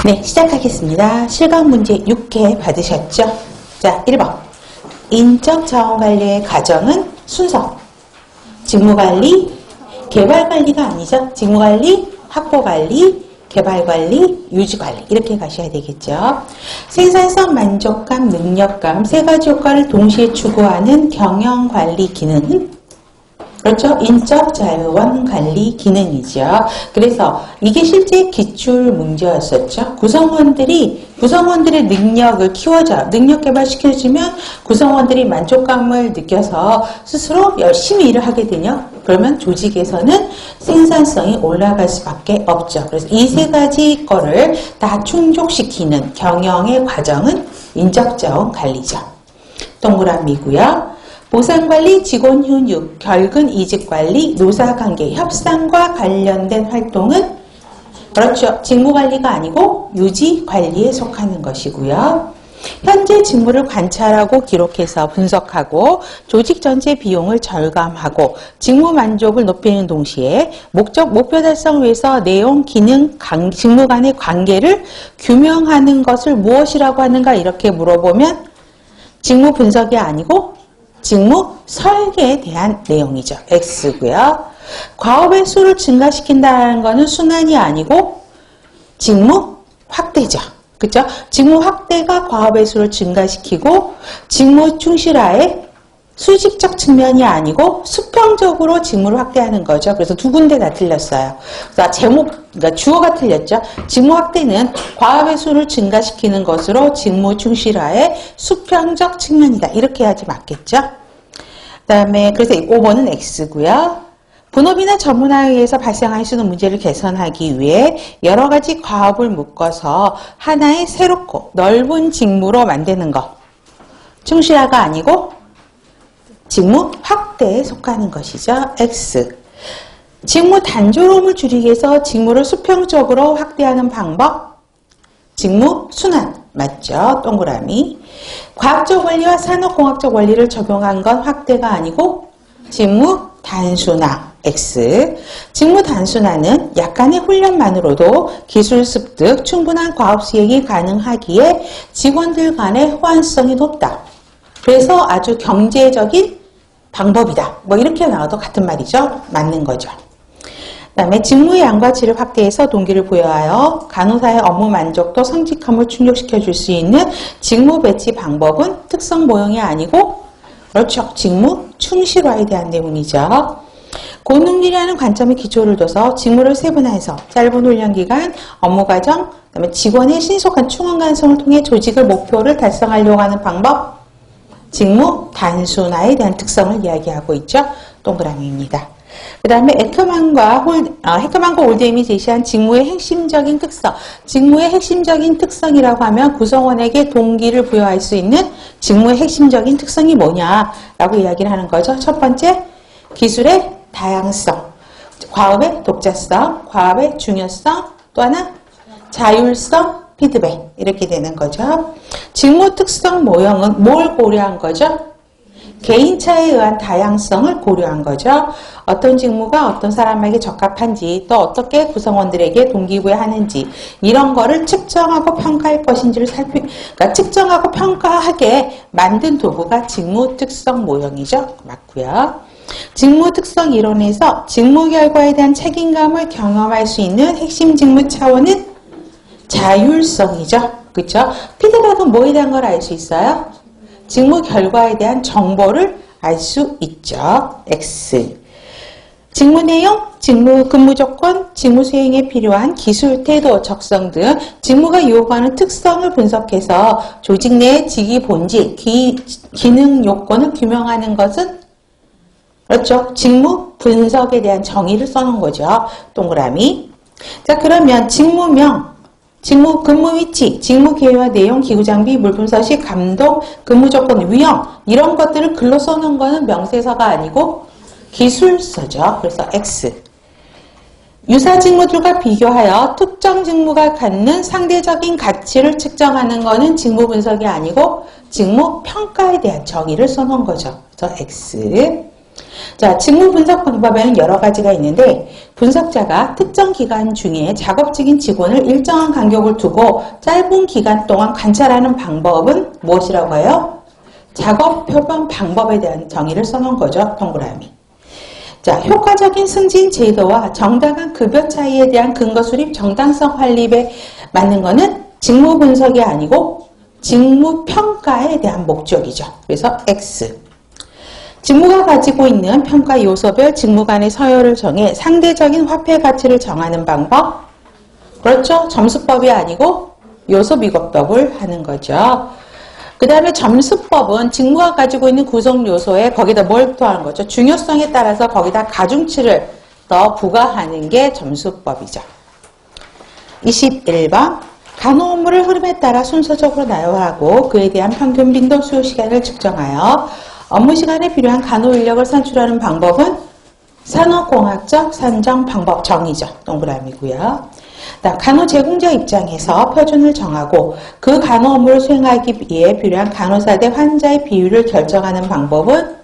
네, 시작하겠습니다. 실강 문제 6회 받으셨죠? 자, 1번. 인적 자원관리의 과정은 순서. 직무관리, 개발관리가 아니죠. 직무관리, 확보관리, 개발관리, 유지관리 이렇게 가셔야 되겠죠. 생산성, 만족감, 능력감 세 가지 효과를 동시에 추구하는 경영관리 기능은 그렇죠. 인적 자원 관리 기능이죠. 그래서 이게 실제 기출 문제였었죠. 구성원들의 능력을 키워줘요. 능력 개발시켜주면 구성원들이 만족감을 느껴서 스스로 열심히 일을 하게 되냐? 그러면 조직에서는 생산성이 올라갈 수밖에 없죠. 그래서 이 세 가지 거를 다 충족시키는 경영의 과정은 인적 자원 관리죠. 동그라미고요. 보상관리, 직원 훈육, 결근 이직관리, 노사관계, 협상과 관련된 활동은 그렇죠. 직무관리가 아니고 유지관리에 속하는 것이고요. 현재 직무를 관찰하고 기록해서 분석하고 조직 전체 비용을 절감하고 직무 만족을 높이는 동시에 목표 달성을 위해서 내용, 기능, 직무 간의 관계를 규명하는 것을 무엇이라고 하는가 이렇게 물어보면 직무 분석이 아니고 직무 설계에 대한 내용이죠. X고요. 과업의 수를 증가시킨다는 것은 순환이 아니고 직무 확대죠. 그렇죠? 직무 확대가 과업의 수를 증가시키고 직무 충실화의 수직적 측면이 아니고 수평적으로 직무를 확대하는 거죠. 그래서 두 군데 다 틀렸어요. 그러니까 주어가 틀렸죠. 직무 확대는 과업의 수를 증가시키는 것으로 직무 충실화의 수평적 측면이다. 이렇게 해야지 맞겠죠. 그 다음에 그래서 5번은 X고요. 본업이나 전문화에 의해서 발생할 수 있는 문제를 개선하기 위해 여러 가지 과업을 묶어서 하나의 새롭고 넓은 직무로 만드는 것. 충실화가 아니고 직무 확대에 속하는 것이죠. X. 직무 단조로움을 줄이기 위해서 직무를 수평적으로 확대하는 방법. 직무 순환. 맞죠? 동그라미. 과학적 원리와 산업공학적 원리를 적용한 건 확대가 아니고 직무 단순화. X. 직무 단순화는 약간의 훈련만으로도 기술 습득, 충분한 과업 수행이 가능하기에 직원들 간의 호환성이 높다. 그래서 아주 경제적인 방법이다. 뭐 이렇게 나와도 같은 말이죠. 맞는 거죠. 그 다음에 직무의 양과 질을 확대해서 동기를 부여하여 간호사의 업무 만족도 성직함을 충족시켜 줄 수 있는 직무 배치 방법은 특성 모형이 아니고 그렇죠. 직무 충실화에 대한 내용이죠. 고능률이라는 관점에 기초를 둬서 직무를 세분화해서 짧은 훈련 기간, 업무 과정, 그다음에 직원의 신속한 충원 가능성을 통해 조직의 목표를 달성하려고 하는 방법, 직무 단순화에 대한 특성을 이야기하고 있죠. 동그라미입니다. 그 다음에 헤크만과 올드햄이 제시한 직무의 핵심적인 특성. 직무의 핵심적인 특성이라고 하면 구성원에게 동기를 부여할 수 있는 직무의 핵심적인 특성이 뭐냐라고 이야기를 하는 거죠. 첫 번째, 기술의 다양성, 과업의 독자성, 과업의 중요성, 또 하나 자율성, 피드백 이렇게 되는 거죠. 직무 특성 모형은 뭘 고려한 거죠? 개인차에 의한 다양성을 고려한 거죠. 어떤 직무가 어떤 사람에게 적합한지 또 어떻게 구성원들에게 동기부여하는지 이런 거를 측정하고 평가할 것인지를 그러니까 측정하고 평가하게 만든 도구가 직무 특성 모형이죠. 맞고요. 직무 특성 이론에서 직무 결과에 대한 책임감을 경험할 수 있는 핵심 직무 차원은 자율성이죠. 그렇죠? 피드백은 뭐에 대한 걸 알 수 있어요? 직무 결과에 대한 정보를 알 수 있죠. X. 직무 내용, 직무 근무 조건, 직무 수행에 필요한 기술, 태도, 적성 등 직무가 요구하는 특성을 분석해서 조직 내 직위 본질, 기능 요건을 규명하는 것은 그렇죠. 직무 분석에 대한 정의를 써놓은 거죠. 동그라미. 자, 그러면 직무명, 직무 근무 위치, 직무 기회와 내용, 기구 장비, 물품 서식, 감독, 근무 조건, 위험 이런 것들을 글로 써놓은 거는 명세서가 아니고 기술서죠. 그래서 X. 유사 직무들과 비교하여 특정 직무가 갖는 상대적인 가치를 측정하는 거는 직무 분석이 아니고 직무 평가에 대한 정의를 써놓은 거죠. 그래서 X. 자, 직무 분석 방법에는 여러 가지가 있는데 분석자가 특정 기간 중에 작업직인 직원을 일정한 간격을 두고 짧은 기간 동안 관찰하는 방법은 무엇이라고 해요? 작업 표본 방법에 대한 정의를 써놓은 거죠. 동그라미. 자, 효과적인 승진 제도와 정당한 급여 차이에 대한 근거 수립, 정당성 확립에 맞는 거는 직무 분석이 아니고 직무 평가에 대한 목적이죠. 그래서 X. 직무가 가지고 있는 평가 요소별 직무 간의 서열을 정해 상대적인 화폐 가치를 정하는 방법. 그렇죠? 점수법이 아니고 요소 비교법을 하는 거죠. 그 다음에 점수법은 직무가 가지고 있는 구성 요소에 거기다 뭘 더하는 거죠? 중요성에 따라서 거기다 가중치를 더 부과하는 게 점수법이죠. 21번. 간호 업무를 흐름에 따라 순서적으로 나열하고 그에 대한 평균 빈도 수요 시간을 측정하여 업무 시간에 필요한 간호 인력을 산출하는 방법은 산업공학적 산정 방법 정의죠. 동그라미고요. 간호 제공자 입장에서 표준을 정하고 그 간호 업무를 수행하기 위해 필요한 간호사 대 환자의 비율을 결정하는 방법은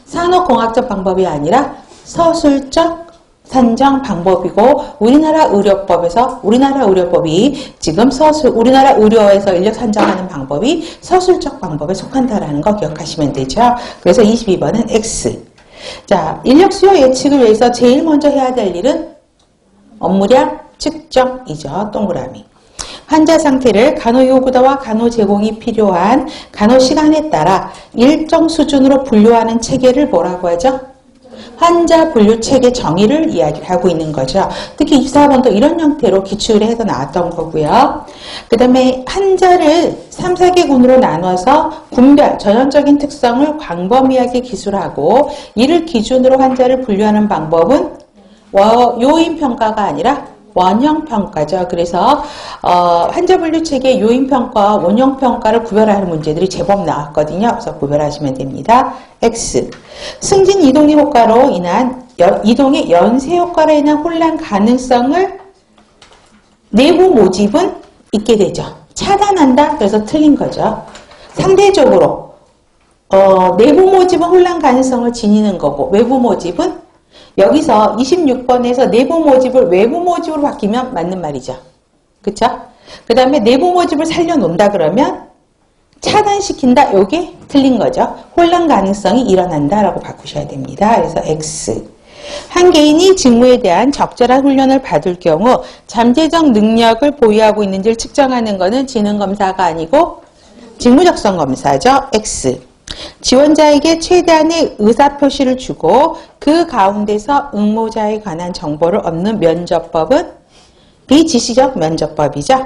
산업공학적 방법이 아니라 서술적 산정 방법이고 우리나라 의료법이 지금 우리나라 의료에서 인력 산정하는 방법이 서술적 방법에 속한다라는 거 기억하시면 되죠. 그래서 22번은 X. 자, 인력 수요 예측을 위해서 제일 먼저 해야 될 일은 업무량 측정이죠. 동그라미. 환자 상태를 간호 요구도와 간호 제공이 필요한 간호 시간에 따라 일정 수준으로 분류하는 체계를 뭐라고 하죠? 환자 분류 체계 정의를 이야기를 하고 있는 거죠. 특히 24번도 이런 형태로 기출에서 나왔던 거고요. 그 다음에 환자를 3, 4개군으로 나눠서 군별, 전형적인 특성을 광범위하게 기술하고 이를 기준으로 환자를 분류하는 방법은 요인평가가 아니라 원형평가죠. 그래서 환자 분류 체계 요인평가와 원형평가를 구별하는 문제들이 제법 나왔거든요. 그래서 구별하시면 됩니다. X. 승진 이동의 효과로 인한 이동의 연쇄 효과로 인한 혼란 가능성을 내부 모집은 있게 되죠. 차단한다. 그래서 틀린 거죠. 상대적으로 내부 모집은 혼란 가능성을 지니는 거고 외부 모집은 여기서 26번에서 내부 모집을 외부 모집으로 바뀌면 맞는 말이죠. 그쵸? 그 다음에 내부 모집을 살려놓는다 그러면 차단시킨다. 요게 틀린 거죠. 혼란 가능성이 일어난다라고 바꾸셔야 됩니다. 그래서 X. 한 개인이 직무에 대한 적절한 훈련을 받을 경우 잠재적 능력을 보유하고 있는지를 측정하는 것은 지능검사가 아니고 직무적성검사죠. X. 지원자에게 최대한의 의사표시를 주고 그 가운데서 응모자에 관한 정보를 얻는 면접법은 비지시적 면접법이죠.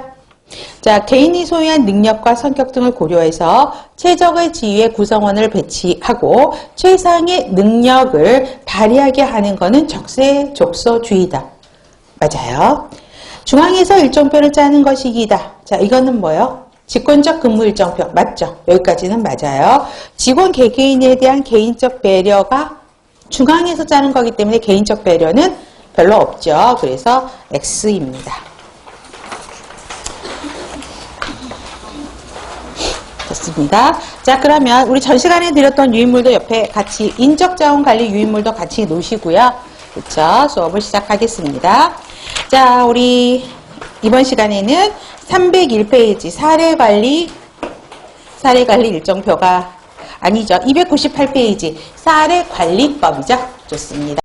자, 개인이 소유한 능력과 성격 등을 고려해서 최적의 지위의 구성원을 배치하고 최상의 능력을 발휘하게 하는 것은 적세족소주의다. 맞아요. 중앙에서 일정표를 짜는 것이기다. 자, 이거는 뭐예요? 직권적 근무 일정표. 맞죠? 여기까지는 맞아요. 직원 개개인에 대한 개인적 배려가 중앙에서 짜는 거기 때문에 개인적 배려는 별로 없죠. 그래서 X입니다. 됐습니다. 자, 그러면 우리 전 시간에 드렸던 유인물도 옆에 같이 인적자원관리 유인물도 같이 놓으시고요. 그렇죠? 수업을 시작하겠습니다. 자, 우리 이번 시간에는 301페이지 사례관리 일정표가 아니죠. 298페이지 사례관리법이죠. 좋습니다.